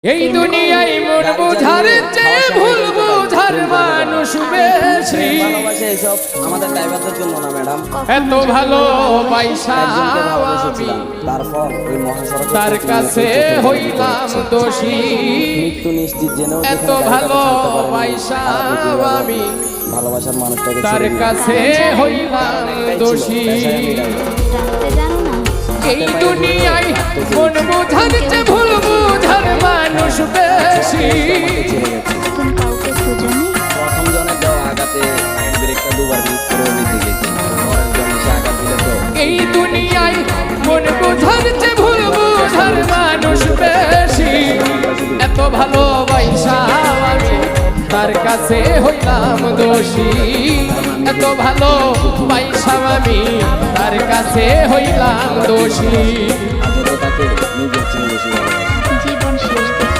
এই দুনিয়ায় মন বোঝার চেয়ে ভুল বোঝার মানুষ বেশি। ভালোবাসা এসব আমাদের ড্রাইভারদের জন্য না ম্যাডাম। এত ভালো পয়সা তারপর ওই মহাসড়ক তার কাছে হইলাম দোষী। মৃত্যু নিশ্চিত জেনেও এত ভালো পয়সা আমি ভালোবাসার মানুষটাকে তার কাছে হইলাম দোষী। এই দুনিয়ায় মন বোঝার চেয়ে ভুল বোঝার মানুষ বেশি। প্রথম জনের দেওয়া আঘাতে ব্রেকটা দুবার মিস করে নিতে গেছি। আঘাত দিলে তো এই দুনিয়ায় মন বোঝার চেয়ে ভুল বোঝার মানুষ বেশি। এত ভালোবাসা আমি তার কাছে হইলাম দোষী। এত ভালো পয়সা আমি তার কাছে হইলাম দোষী। আজও তাকে নিজের চেয়ে বেশি ভালোবাসি।